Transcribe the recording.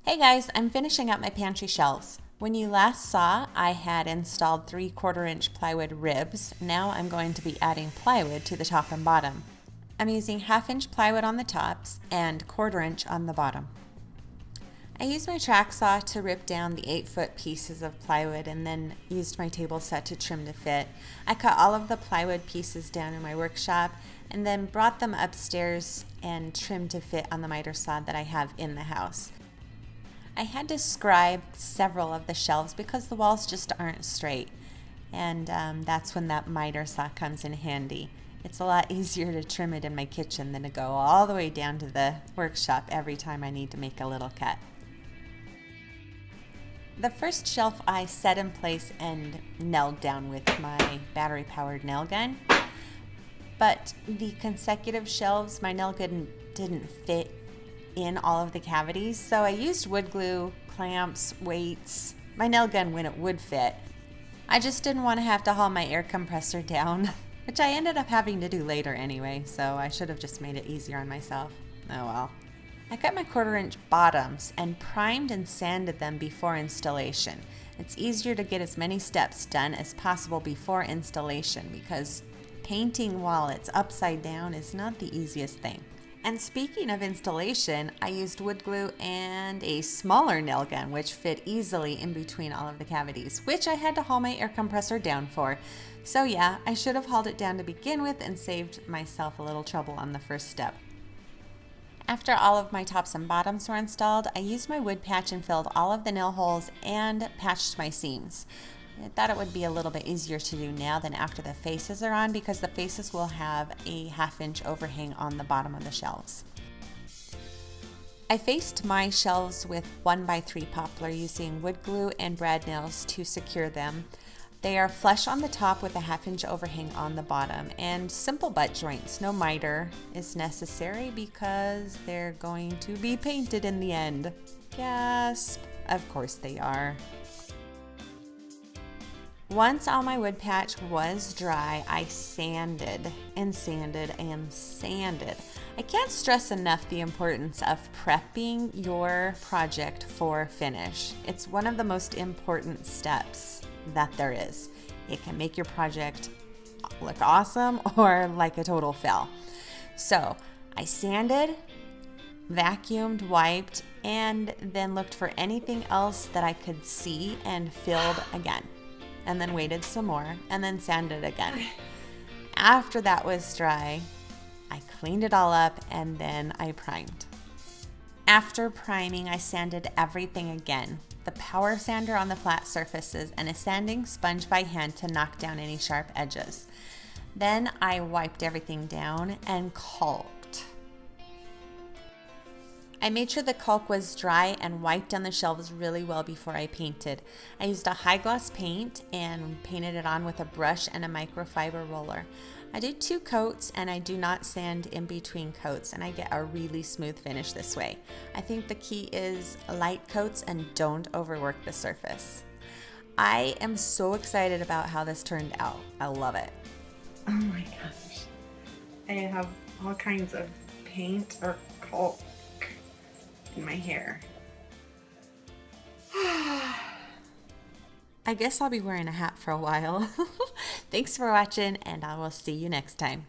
Hey guys, I'm finishing up my pantry shelves. When you last saw, I had installed 3/4 inch plywood ribs. Now I'm going to be adding plywood to the top and bottom. I'm using 1/2 inch plywood on the tops and 1/4 inch on the bottom. I used my track saw to rip down the 8-foot pieces of plywood and then used my table set to trim to fit. I cut all of the plywood pieces down in my workshop and then brought them upstairs and trimmed to fit on the miter saw that I have in the house. I had to scribe several of the shelves because the walls just aren't straight, and that's when that miter saw comes in handy. It's a lot easier to trim it in my kitchen than to go all the way down to the workshop every time I need to make a little cut. The first shelf I set in place and nailed down with my battery-powered nail gun, but the consecutive shelves, my nail gun didn't fit in all of the cavities, so I used wood glue, clamps, weights, my nail gun when it would fit. I just didn't want to have to haul my air compressor down, which I ended up having to do later anyway, so I should have just made it easier on myself. Oh well. I cut my 1/4 inch bottoms and primed and sanded them before installation. It's easier to get as many steps done as possible before installation because painting while it's upside down is not the easiest thing. And speaking of installation, I used wood glue and a smaller nail gun, which fit easily in between all of the cavities, which I had to haul my air compressor down for. So yeah, I should have hauled it down to begin with and saved myself a little trouble on the first step. After all of my tops and bottoms were installed, I used my wood patch and filled all of the nail holes and patched my seams. I thought it would be a little bit easier to do now than after the faces are on because the faces will have a 1/2 inch overhang on the bottom of the shelves. I faced my shelves with 1x3 poplar using wood glue and brad nails to secure them. They are flush on the top with a 1/2 inch overhang on the bottom and simple butt joints. No miter is necessary because they're going to be painted in the end. Gasp! Of course they are. Once all my wood patch was dry, I sanded and sanded and sanded. I can't stress enough the importance of prepping your project for finish. It's one of the most important steps that there is. It can make your project look awesome or like a total fail. So I sanded, vacuumed, wiped, and then looked for anything else that I could see and filled again. And then waited some more, and then sanded again. After that was dry, I cleaned it all up, and then I primed. After priming, I sanded everything again. The power sander on the flat surfaces and a sanding sponge by hand to knock down any sharp edges. Then I wiped everything down and caulked. I made sure the caulk was dry and wiped down the shelves really well before I painted. I used a high gloss paint and painted it on with a brush and a microfiber roller. I did 2 coats and I do not sand in between coats, and I get a really smooth finish this way. I think the key is light coats and don't overwork the surface. I am so excited about how this turned out. I love it. Oh my gosh. I have all kinds of paint or caulk in my hair. I guess I'll be wearing a hat for a while. Thanks for watching, and I will see you next time.